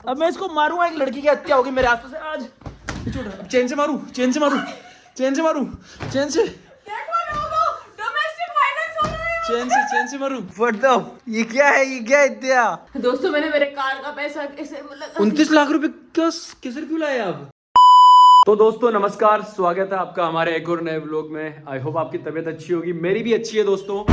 अब मैं इसको मारूंगा, एक लड़की की हत्या होगी मेरे हाथों से आज। चेन से मारू, चेन से मारू, चेन से मारू, चेन से, चेन से मारू। ये क्या है, ये क्या इत्या? दोस्तों मैंने मेरे कार का पैसा कैसे मतलब 29 लाख रुपए कैसे क्यों लाए आप? तो दोस्तों नमस्कार, स्वागत है आपका हमारे एक और नए व्लॉग में। आई होप आपकी तबीयत अच्छी होगी, मेरी भी अच्छी है दोस्तों।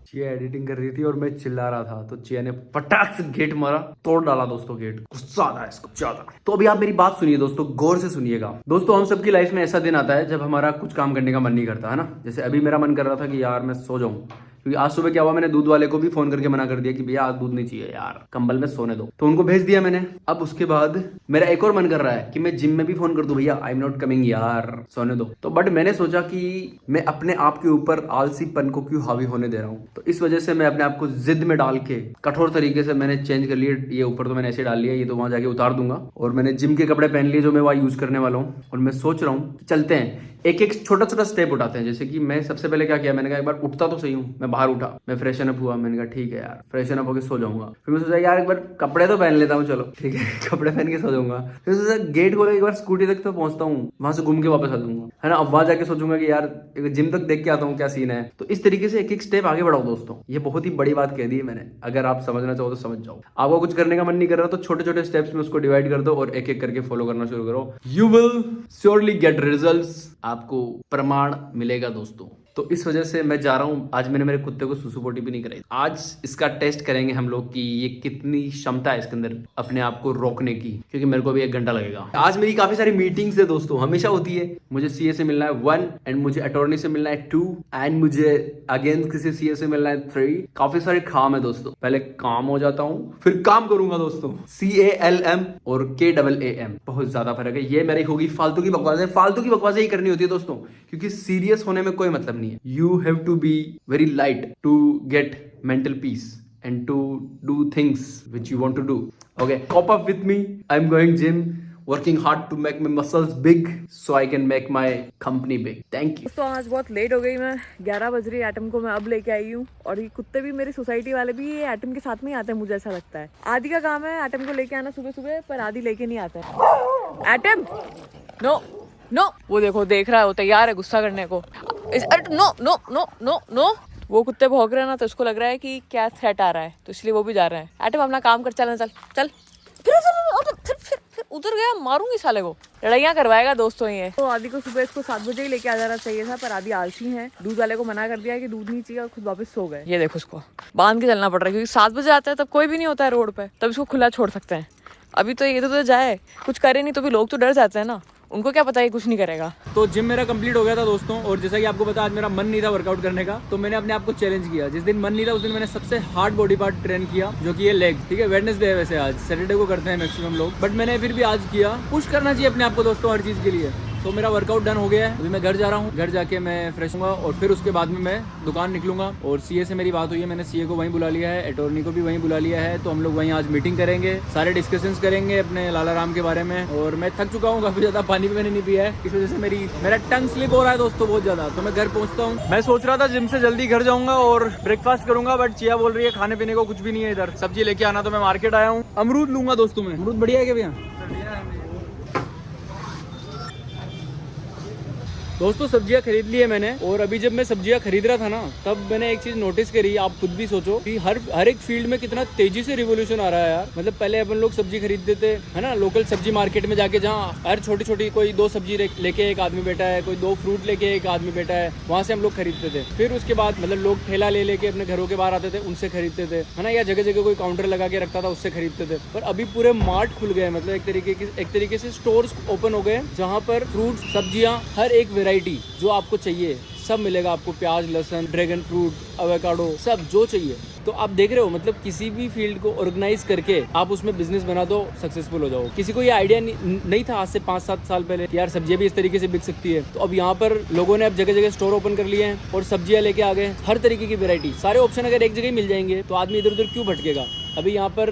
चिया एडिटिंग कर रही थी और मैं चिल्ला रहा था, तो चिया ने पटाख से गेट मारा, तोड़ डाला दोस्तों गेट। गुस्सा आ रहा है इसको ज्यादा। तो अभी आप मेरी बात सुनिए दोस्तों, गौर से सुनिएगा। दोस्तों हम सबकी लाइफ में ऐसा दिन आता है जब हमारा कुछ काम करने का मन नहीं करता है ना। जैसे अभी मेरा मन कर रहा था कि यार मैं सो जाऊं, क्योंकि आज सुबह क्या हुआ, मैंने दूध वाले को भी फोन करके मना कर दिया कि भैया आज दूध नहीं चाहिए यार, कंबल में सोने दो। तो उनको भेज दिया मैंने। अब उसके बाद मेरा एक और मन कर रहा है कि मैं जिम में भी फोन कर दूं, भैया आई एम नॉट कमिंग यार, सोने दो। तो बट मैंने सोचा कि मैं अपने आप के ऊपर आलसीपन को क्यों हावी होने दे रहा हूँ। तो इस वजह से मैं अपने आप को जिद में डाल के कठोर तरीके से मैंने चेंज कर लिया। ये ऊपर तो मैंने ऐसे डाल लिया, ये तो वहां जाके उतार दूंगा। और मैंने जिम के कपड़े पहन लिए जो मैं वहां यूज करने वाला हूँ। और मैं सोच रहा हूँ चलते हैं, एक एक छोटा छोटा स्टेप उठाते हैं। जैसे कि मैं सबसे पहले क्या किया, मैंने कहा एक बार उठता तो सही हूँ। मैं बाहर उठा, मैं फ्रेशन अप हुआ, मैंने कहा ठीक है यार फ्रेशन अप होकर सो जाऊंगा। फिर मैं सोचा यार एक बार कपड़े तो पहन लेता हूँ, चलो ठीक है कपड़े पहन के सो जाऊंगा। फिर सोचा गेट खोले एक बार स्कूटी तक तो पहुंचता हूँ, वहां से घूम के वापस आ जाऊंगा, है ना। अब वहां जाके सोचूंगा कि यार एक जिम तक देख के आता हूँ क्या सीन है। तो इस तरीके से एक एक स्टेप आगे बढ़ाओ दोस्तों। ये बहुत ही बड़ी बात कह दी है मैंने, अगर आप समझना चाहो तो समझ जाओ। आपको कुछ करने का मन नहीं कर रहा तो छोटे छोटे स्टेप्स में उसको डिवाइड कर दो और एक एक करके फॉलो करना शुरू करो। You will surely gate results, आपको प्रमाण मिलेगा दोस्तों। तो इस वजह से मैं जा रहा हूँ। आज मैंने मेरे कुत्ते को सुसु पोटी भी नहीं कराई। आज इसका टेस्ट करेंगे हम लोग कि ये कितनी क्षमता है इसके अंदर अपने आप को रोकने की, क्योंकि मेरे को भी 1 घंटा लगेगा। आज मेरी काफी सारी मीटिंग्स है दोस्तों, हमेशा होती है। मुझे सीए से मिलना है 1 एंड मुझे अटॉर्नी से मिलना है 2 एंड मुझे अगेन किसी सीए से मिलना है 3। काफी सारे काम है दोस्तों, पहले काम हो जाता हूँ फिर काम करूंगा दोस्तों। CALM और KAAM बहुत ज्यादा फर्क है। ये मेरी होगी फालतू की बकवास है, फालतू की बकवास ही करनी होती है दोस्तों, क्योंकि सीरियस होने में कोई मतलब नहीं है। You have to be very light to get mental peace and to do things which you want to do. Okay, cope up with me. I'm going gym, working hard to make my muscles big so I can make my company big. Thank you. तो आज बहुत late हो गई मैं, 11 बज रही है। Atom को मैं अब लेके आई हूँ और ये कुत्ते भी मेरी सोसाइटी वाले भी ये एटम के साथ में ही आते हैं, मुझे ऐसा लगता है। आदि का काम है एटम को लेके आना सुबह सुबह, पर आदि लेके नहीं आता है। एटम नो नो, वो देखो देख रहा है, वो तैयार है गुस्सा करने को। No no no no no, वो कुत्ते भौंक रहे हैं ना, तो उसको लग रहा है कि क्या थ्रेट आ रहा है, तो इसलिए वो भी जा रहे हैं। एटम अपना काम कर, चल चल चल। फिर उधर गया, मारूंगी साले को, लड़ाइयाँ करवाएगा दोस्तों ये। तो आदि को सुबह इसको 7 बजे ही लेके आ जाना चाहिए था, पर आदि आलसी है। दूध वाले को मना कर दिया कि दूध नहीं चाहिए और खुद वापस सो गए। ये देखो इसको बांध के चलना पड़ रहा है, क्योंकि 7 बजे आता है तब कोई भी नहीं होता है रोड पे, तब इसको खुला छोड़ सकते हैं। अभी तो ये तो जाए, कुछ करे नहीं तो भी लोग तो डर जाते हैं ना, उनको क्या पता है कुछ नहीं करेगा। तो जिम मेरा कंप्लीट हो गया था दोस्तों, और जैसा कि आपको पता आज मेरा मन नहीं था वर्कआउट करने का, तो मैंने अपने आप को चैलेंज किया। जिस दिन मन नहीं था उस दिन मैंने सबसे हार्ड बॉडी पार्ट ट्रेन किया, जो कि ये लेग। ठीक है, वेडनेसडे है वैसे, आज सैटरडे को करते हैं मैक्सिमम लोग, बट मैंने फिर भी आज किया। पुश करना चाहिए अपने आप को दोस्तों हर चीज के लिए। तो मेरा वर्कआउट डन हो गया है। अभी मैं घर जा रहा हूँ, घर जाके मैं फ्रेश हूँगा और फिर उसके बाद में मैं दुकान निकलूंगा। और सीए से मेरी बात हुई है, मैंने सीए को वहीं बुला लिया है, अटॉर्नी को भी वहीं बुला लिया है। तो हम लोग वहीं आज मीटिंग करेंगे, सारे डिस्कशंस करेंगे अपने लाला राम के बारे में। और मैं थक चुका हूँ काफी ज्यादा, पानी भी मैंने नहीं पिया है, इस वजह से मेरा टंग स्लिप हो रहा है दोस्तों बहुत ज्यादा। तो मैं घर पहुंचता हूँ। मैं सोच रहा था जिम से जल्दी घर जाऊंगा और ब्रेकफास्ट करूंगा, बट चिया बोल रही है खाने पीने को कुछ भी नहीं है इधर, सब्जी लेके आना। तो मैं मार्केट आया हूँ, अमरूद लूंगा दोस्तों। मैं अमरूद बढ़िया है क्या भैया? दोस्तों सब्जियां खरीद ली है मैंने। और अभी जब मैं सब्जियां खरीद रहा था ना, तब मैंने एक चीज नोटिस करी, आप खुद भी सोचो कि हर एक फील्ड में कितना तेजी से रिवोल्यूशन आ रहा है यार। मतलब पहले अपन लोग सब्जी खरीदते थे, है ना, लोकल सब्जी मार्केट में जाके, जहाँ हर छोटी छोटी कोई 2 सब्जी लेके एक आदमी बैठा है, कोई 2 फ्रूट लेके एक आदमी बैठा है, वहाँ से हम लोग खरीदते थे। फिर उसके बाद मतलब लोग ठेला ले लेके अपने घरों के बाहर आते थे, उनसे खरीदते थे, है ना, या जगह जगह कोई काउंटर लगा के रखता था, उससे खरीदते थे। पर अभी पूरे मार्ट खुल गए, मतलब एक तरीके से स्टोर्स ओपन हो गए, जहाँ पर फ्रूट सब्जियाँ हर एक वेराइटी जो आपको चाहिए सब मिलेगा आपको। प्याज, लहसुन, ड्रैगन फ्रूट, एवोकाडो, सब जो चाहिए। तो आप देख रहे हो, मतलब किसी भी फील्ड को ऑर्गेनाइज करके आप उसमें बिजनेस बना दो, सक्सेसफुल हो जाओ। किसी को ये आइडिया नहीं था आज से 5-7 साल पहले कि यार सब्जियां भी इस तरीके से बिक सकती है। तो अब यहाँ पर लोगों ने अब जगह जगह स्टोर ओपन कर लिए हैं और सब्जियां लेके आ गए, हर तरीके की वैरायटी, सारे ऑप्शन अगर एक जगह मिल जाएंगे तो आदमी इधर उधर क्यों भटकेगा। अभी यहाँ पर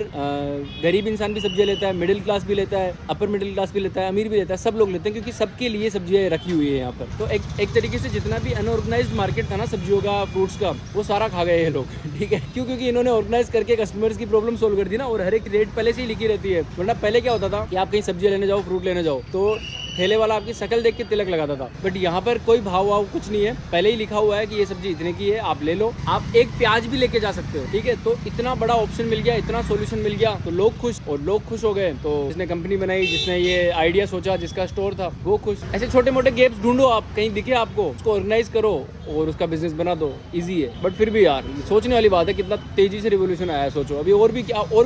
गरीब इंसान भी सब्जियाँ लेता है, मिडिल क्लास भी लेता है, अपर मिडिल क्लास भी लेता है, अमीर भी लेता है, सब लोग लेते हैं क्योंकि सबके लिए सब्जियाँ रखी हुई है यहाँ पर। तो एक तरीके से जितना भी अनऑर्गेनाइज्ड मार्केट था ना सब्जियों का, फ्रूट्स का, वो सारा खा गए ये लोग। ठीक है, क्यों? क्योंकि इन्होंने ऑर्गेनाइज करके कस्टमर्स की प्रॉब्लम सोल्व कर दी ना, और हर एक रेट पहले से ही लिखी रहती है। वरना पहले क्या होता था कि आप कहीं सब्जियाँ लेने जाओ, फ्रूट लेने जाओ, तो ठेले वाला आपकी शक्ल देख के तिलक लगाता था। बट यहाँ पर कोई भाव वाव कुछ नहीं है, पहले ही लिखा हुआ है कि ये सब्जी इतने की है, आप ले लो। आप एक प्याज भी लेके जा सकते हो। ठीक है, तो इतना बड़ा ऑप्शन मिल गया, इतना सॉल्यूशन मिल गया, तो लोग खुश, और लोग खुश हो गए। तो जिसने कंपनी बनाई, जिसने ये आइडिया सोचा, जिसका स्टोर था, वो खुश। ऐसे छोटे मोटे गैप्स ढूंढो, आप कहीं दिखे आपको, उसको ऑर्गेनाइज करो और उसका बिजनेस बना दो। इजी है, बट फिर भी यार सोचने वाली बात है, कितना तेजी से रिवोल्यूशन आया है। सोचो अभी और भी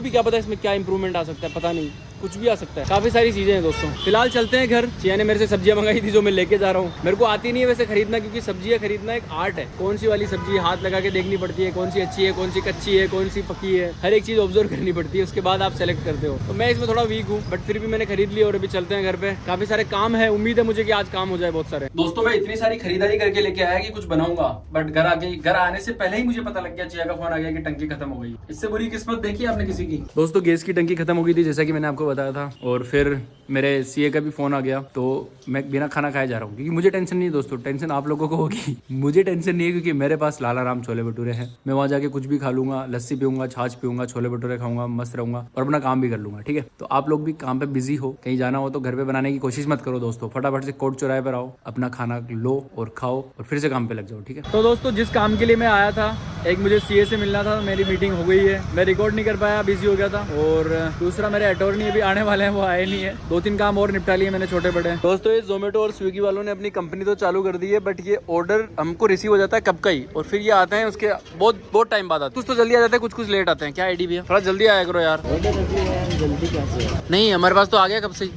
क्या पता इसमें क्या इंप्रूवमेंट आ सकता है, पता नहीं, कुछ भी आ सकता है। काफी सारी चीजें हैं दोस्तों। फिलहाल चलते हैं घर। चिया ने मेरे से सब्जियां मंगाई थी जो मैं लेके जा रहा हूँ। मेरे को आती नहीं है वैसे खरीदना, क्योंकि सब्जियां खरीदना एक आर्ट है। कौन सी वाली सब्जी हाथ लगा के देखनी पड़ती है, कौन सी अच्छी है, कौन सी कच्ची है, कौन सी पकी है, हर एक चीज ऑब्जर्व करनी पड़ती है, उसके बाद आप सेलेक्ट करते हो। तो मैं इसमें थोड़ा वीक हूँ, बट फिर भी मैंने खरीद ली और अभी चलते हैं घर पे। काफी सारे काम है, उम्मीद है मुझे कि आज काम हो जाए बहुत सारे। दोस्तों मैं इतनी सारी खरीदारी करके लेके आया कि कुछ बनाऊंगा, बट घर आने से पहले ही मुझे पता लग गया, चिया का फोन आ गया कि टंकी खत्म हो गई। इससे बुरी किस्मत देखी आपने किसी की? दोस्तों गैस की टंकी खत्म हो गई थी, जैसा कि मैंने आपको बताया था, और फिर मेरे सीए का भी फोन आ गया। तो मैं बिना खाना खाए जा रहा हूँ, क्योंकि मुझे टेंशन नहीं है दोस्तों, टेंशन आप लोगों को होगी। मुझे टेंशन नहीं है, क्योंकि मेरे पास लाला राम छोले भटूरे हैं। मैं वहाँ जाके कुछ भी खा लूंगा, लस्सी पीऊंगा, छाछ पीऊंगा, छोले भटूरे खाऊंगा, मस्त रहूंगा और अपना काम भी कर लूंगा। ठीक है, तो आप लोग भी काम पे बिजी हो, कहीं जाना हो तो घर पे बनाने की कोशिश मत करो दोस्तों। फटाफट से कोर्ट चौराहे पर आओ, अपना खाना लो और खाओ और फिर से काम पे लग जाओ। ठीक है, तो दोस्तों जिस काम के लिए मैं आया था, एक मुझे सीए से मिलना था, मेरी मीटिंग हो गई है। मैं रिकॉर्ड नहीं कर पाया, बिजी हो गया था। और दूसरा मेरे अटॉर्नी अभी आने वाले हैं, वो आए नहीं है। 2-3 काम और निपटा लिए मैंने छोटे बड़े। दोस्तों ये जोमेटो और स्विगी वालों ने अपनी कंपनी तो चालू कर दी है, बट ये ऑर्डर हमको रिसीव हो जाता है कब का ही, और फिर ये आते हैं उसके बहुत टाइम बाद आते हैं। कुछ तो जल्दी आ जाते हैं, कुछ लेट आते हैं। क्या आईडी भैया, थोड़ा जल्दी आया करो यार। जल्दी कैसे? नहीं हमारे पास तो आ गया कब से।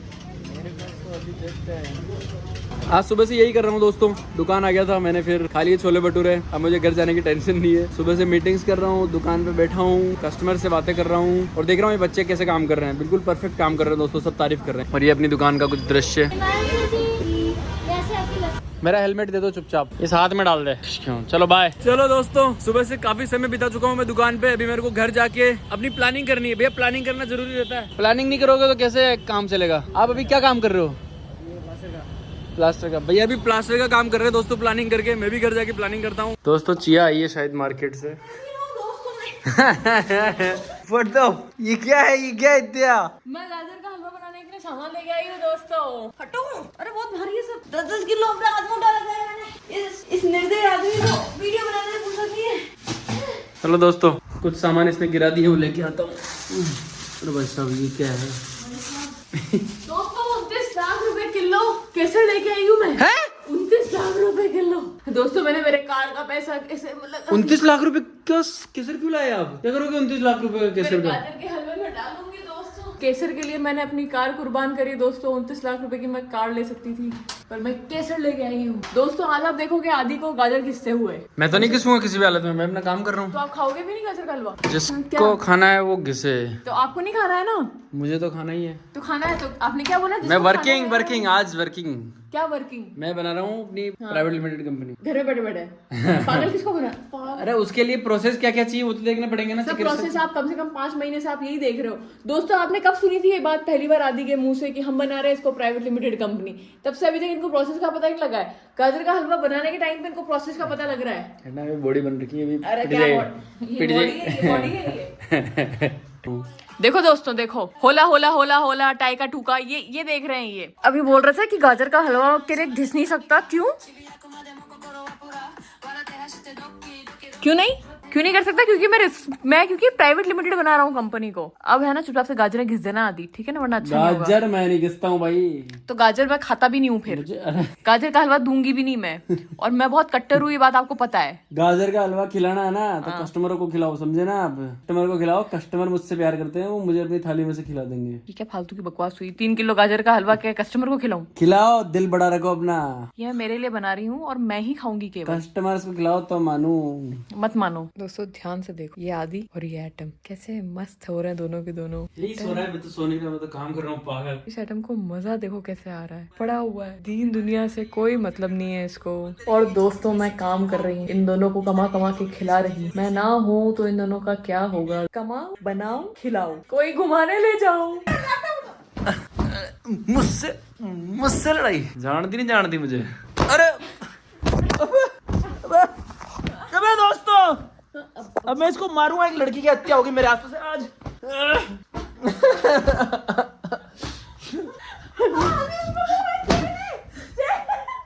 आज सुबह से यही कर रहा हूँ दोस्तों, दुकान आ गया था, मैंने फिर खा लिए छोले भटूरे। अब मुझे घर जाने की टेंशन नहीं है। सुबह से मीटिंग्स कर रहा हूँ, दुकान पे बैठा हूँ, कस्टमर से बातें कर रहा हूँ और देख रहा हूँ ये बच्चे कैसे काम कर रहे हैं। बिल्कुल परफेक्ट काम कर रहे हैं दोस्तों, सब तारीफ कर रहे हैं। और ये अपनी दुकान का कुछ दृश्य। मेरा हेलमेट दे दो चुपचाप, इस हाथ में डाल दे। चलो बाय। चलो दोस्तों सुबह से काफी समय बिता चुका हूँ मैं दुकान पे। अभी मेरे को घर जाके अपनी प्लानिंग करनी है। भैया प्लानिंग करना जरूरी रहता है, प्लानिंग नहीं करोगे तो कैसे काम चलेगा। आप अभी क्या काम कर रहे हो? प्लास्टर का। भैया अभी प्लास्टर का काम कर रहे हैं दोस्तों, प्लानिंग करके। मैं भी घर जाके प्लानिंग करता हूँ। दोस्तों चिया आई है शायद मार्केट से। ये क्या है, ये क्या इत्या? मैं गाजर का हलवा बनाने के लिए सामान लेके आई हूँ दोस्तों। हटो, अरे बहुत भारी है सब। 10-10 किलो अपना हाथ में डाला है मैंने। इस निर्दयी आदमी को वीडियो बनाने में फुर्सत नहीं है। चलो दोस्तों कुछ सामान इसमें गिरा दिए, वो लेके आता हूँ। अरे भाई साहब ये क्या है? दोस्तों 29 लाख रुपए किलो कैसे लेके आई हूँ मैं? 29 लाख रुपए किलो दोस्तों। मैंने मेरे कार का पैसा कैसे, मतलब 29 लाख रुपए केसर क्यों लाए आप? क्या करोगे 29 लाख रुपए का केसर का? गाजर के हलवे में डालूंगी दोस्तों। केसर के लिए मैंने अपनी कार कुर्बान करी दोस्तों। 29 लाख रुपए की मैं कार ले सकती थी, पर मैं केसर लेके आई हूँ दोस्तों। आज आप देखोगे आदि को गाजर किससे हुए। मैं तो नहीं घिसूंगा किसी भी हालत में, मैं अपना काम कर रहा हूँ। तो आप खाओगे भी नहीं गाजर का हलवा? जिसको खाना है वो घिसे। तो आपको नहीं खाना है ना? मुझे तो खाना ही है। तो खाना है तो आपने क्या बोला? मैं वर्किंग आज वर्किंग। क्या वर्किंग? मैं बना रहा हूँ अपनी प्राइवेट लिमिटेड कंपनी। घर में बैठे बैठे पागल किसको बना? अरे उसके लिए प्रोसेस क्या क्या चाहिए वो तो देखना पड़ेगा ना। सब प्रोसेस आप कम से कम 5 महीने से आप यही देख रहे हो दोस्तों। आपने कब सुनी थी ये बात पहली बार आदि के मुंह से कि हम बना रहे हैं इसको प्राइवेट लिमिटेड कंपनी? तब से अभी तक इनको प्रोसेस का पता नहीं लगा है। गाजर का हलवा बनाने के टाइम पे इनको प्रोसेस का पता लग रहा है। बॉडी बन रखी है अभी। अरे क्या बॉडी है? देखो दोस्तों, देखो होला होला होला होला टाई का ठुका, ये देख रहे हैं। ये अभी बोल रहे थे कि गाजर का हलवा के लिए घिस नहीं सकता। क्यों नहीं कर सकता? क्योंकि क्योंकि प्राइवेट लिमिटेड बना रहा हूँ कंपनी को। अब है ना चुपचाप से गाजर घिस देना आदि, ठीक है ना, वरना अच्छा नहीं होगा। गाजर मैं नहीं घिसता हूँ भाई। तो गाजर मैं खाता भी नहीं हूँ फिर। गाजर का हलवा दूंगी भी नहीं मैं। और मैं बहुत कट्टर हूँ, ये बात आपको पता है। गाजर का हलवा खिलाना है ना तो कस्टमरों को खिलाओ, समझे ना आप? कस्टमर को खिलाओ, कस्टमर मुझसे प्यार करते हैं, वो मुझे अपनी थाली में से खिला देंगे। ये क्या फालतू की बकवास हुई? 3 किलो गाजर का हलवा क्या कस्टमर को खिलाऊं? खिलाओ, दिल बड़ा रखो अपना। ये मैं मेरे लिए बना रही हूँ और मैं ही खाऊंगी केवल। कस्टमर्स को खिलाओ तो मानू। मत मानो दोस्तों ध्यान से देखो, ये आदि और ये एटम कैसे मस्त हो रहे हैं दोनों के दोनों। यही सो रहा है, मैं तो सोने का, मैं तो काम कर रहा हूँ पागल। इस एटम को मजा देखो कैसे आ रहा है, पड़ा हुआ है, दीन दुनिया से कोई मतलब नहीं है इसको। और दोस्तों मैं काम कर रही हूँ, इन दोनों को कमा कमा के खिला रही हूँ। मैं ना हूँ तो इन दोनों का क्या होगा। कमाओ, बनाओ, खिलाओ, कोई घुमाने ले जाओ। मुझसे लड़ाई जानती मुझे। अरे अबे दोस्तों, अब मैं इसको मारूंगा, एक लड़की की हत्या होगी मेरे हाथों से आज।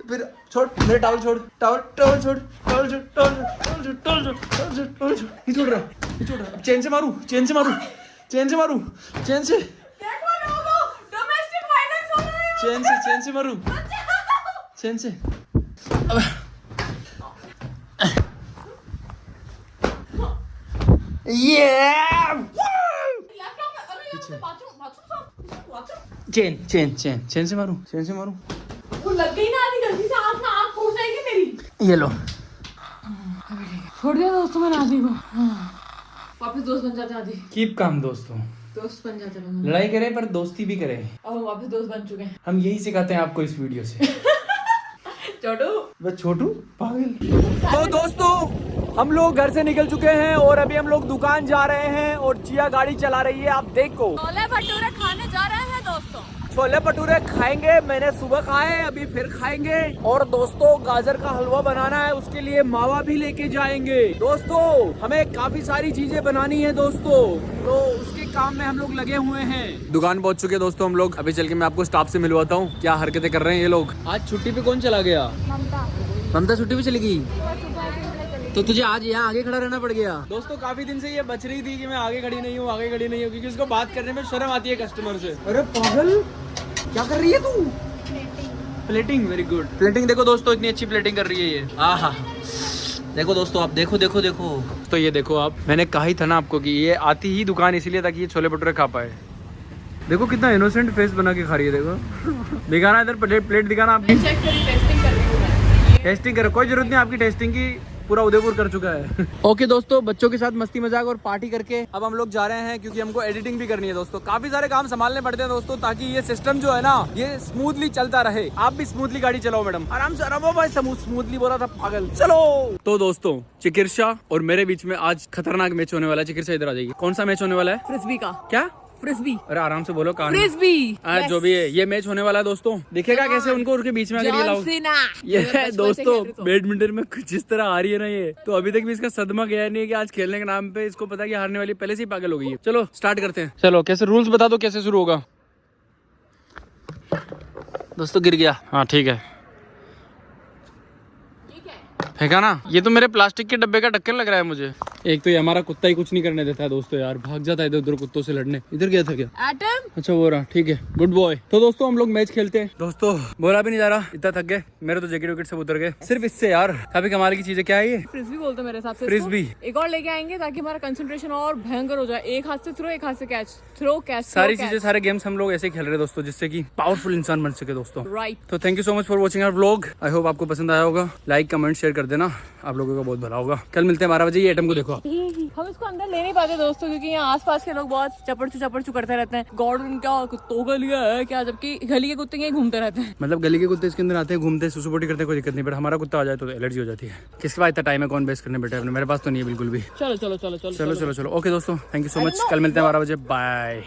फिर छोड़ मेरे टावल, छोड़ टावल, टावल छोड़, टावल छोड़, टावल छोड़, टावल छोड़, टावल छोड़, टावल छोड़, टावल छोड़। ये छोड़ रहा, ये छोड़ रहा। अब चेन से मारूं, चेन से मारूं, चेन से मारूं, चेन से, चेन से, चेन से मारूं, चेन से। अब चेन चेन चेन चेन से मारूं, चेन से मारूं। वो लग गई ना आधी, गलती से आँख में आँख फूट जाएगी मेरी। ये लो, छोड़ दिया दोस्तों मैंने आधी को। वापस दोस्त बन जाते हैं आधी। कीप काम दोस्तों, दोस्त बन जाते हैं, लड़ाई करें पर दोस्ती भी करें। अब हम वापस दोस्त बन चुके हैं। हम यही सिखाते हैं आपको इस वीडियो से। छोटू, बस छोटू पागल। तो दोस्तों हम लोग घर से निकल चुके हैं और अभी हम लोग दुकान जा रहे हैं और जिया गाड़ी चला रही है। आप देखो, छोले भटूरे खाने जा रहे हैं दोस्तों। छोले भटूरे खाएंगे, मैंने सुबह खाए, अभी फिर खाएंगे। और दोस्तों गाजर का हलवा बनाना है, उसके लिए मावा भी लेके जाएंगे। दोस्तों हमें काफी सारी चीजें बनानी है दोस्तों, तो उसके काम में हम लोग लगे हुए हैं। दुकान पहुंच चुके हैं दोस्तों हम लोग। अभी चल के मैं आपको स्टाफ से मिलवाता हूँ क्या हरकतें कर रहे हैं ये लोग। आज छुट्टी पे कौन चला गया? ममता छुट्टी पे चली गई, तो तुझे आज यहाँ आगे खड़ा रहना पड़ गया। दोस्तों काफी दिन से ये बच रही थी कि मैं आगे खड़ी नहीं हूँ, आगे खड़ी नहीं हूँ, क्योंकि उसको बात करने में शर्म आती है कस्टमर से। अरे पागल, क्या कर रही है तू? Plating, very good plating. देखो दोस्तों इतनी अच्छी प्लेटिंग कर रही है ये। आहा, देखो दोस्तों, आप देखो देखो देखो। तो ये देखो आप, मैंने कहा ही था ना आपको कि ये आती ही दुकान इसीलिए ताकि ये छोले भटूरे खा पाए। देखो कितना इनोसेंट फेस बना के खा रही है। देखो दिखाना इधर प्लेट दिखाना आपकी। चेक करी, टेस्टिंग कर रही हूँ मैं। टेस्टिंग करो, कोई जरूरत नहीं आपकी टेस्टिंग की, पूरा उदयपुर कर चुका है। ओके दोस्तों, बच्चों के साथ मस्ती मजाक और पार्टी करके अब हम लोग जा रहे हैं, क्योंकि हमको एडिटिंग भी करनी है दोस्तों। काफी सारे काम संभालने पड़ते हैं दोस्तों, ताकि ये सिस्टम जो है ना ये स्मूथली चलता रहे। आप भी स्मूथली गाड़ी चलाओ मैडम, आराम से। अरे भाई स्मूथली बोला था पागल। चलो तो दोस्तों, चिकित्सा और मेरे बीच में आज खतरनाक मैच होने वाला है। चिकित्सा इधर आ जाएगी। कौन सा मैच होने वाला है? फ्रिस्बी का। क्या? फ्रिस्बी। अरे आराम से बोलो, कहानी फ्रिस्बी। जो भी है, ये मैच होने वाला है दोस्तों। दिखेगा कैसे उनको उनके बीच में अगर ये लाओ। ये दोस्तों बैडमिंटन में कुछ इस तरह आ रही है ना ये, तो अभी तक भी इसका सदमा गया नहीं है कि आज खेलने के नाम पे इसको पता है कि हारने वाली पहले से ही पागल हो गई है। चलो स्टार्ट करते हैं। चलो कैसे रूल्स बता दो, कैसे शुरू होगा। दोस्तों गिर गया, हाँ ठीक है, फेंका ना। ये तो मेरे प्लास्टिक के डब्बे का ढक्कन लग रहा है मुझे। एक तो ये हमारा कुत्ता ही कुछ नहीं करने देता है दोस्तों यार, भाग जाता है इधर उधर कुत्तों से लड़ने। इधर गया था क्या? एटम। अच्छा वो रहा, ठीक है, गुड बॉय। तो दोस्तों हम लोग मैच खेलते हैं। दोस्तों बोला भी नहीं जा रहा, इतना थक गए, मेरे तो जैकेट वैकेट सब उतर गए सिर्फ इससे यार। काफी कमाल की चीज है। क्या है ये? फ्रिस्बी बोलते मेरे हिसाब से। फ्रिस्बी। एक और लेके आएंगे ताकि हमारा कंसंट्रेशन और भयंकर हो जाए। एक हाथ से थ्रो, एक हाथ से कैच, थ्रो कैच। सारी चीजें, सारे गेम्स हम लोग ऐसे खेल रहे हैं दोस्तों, जिससे कि पावरफुल इंसान बन सके दोस्तों। राइट। तो thank you so much for watching our vlog. I hope आपको पसंद आया होगा। लाइक कमेंट शेयर कर देना, आप लोगों का बहुत भला होगा। कल मिलते हैं 12 बजे। ये आइटम को देखो। हम इसको अंदर ले नहीं पाते दोस्तों, क्योंकि यहाँ आसपास के लोग बहुत चपड़ चू करते रहते हैं। गॉड उनका कुत्तों का लिया है क्या, जबकि गली के कुत्ते यहीं घूमते रहते हैं। मतलब गली के कुत्ते इसके अंदर आते हैं, घूमते हैं, सुसुपोटी करते हैं, कोई दिक्कत नहीं। बट हमारा कुत्ता आ जाए तो एलर्जी हो जाती है। किसके पास इतना टाइम है कौन बेस करने बैठे अपने? मेरे पास तो नहीं है बिल्कुल भी। चलो चलो चलो चलो चलो चलो चलो। ओके दोस्तों, थैंक यू सो मच। कल मिलते हैं 12 बजे। बाय।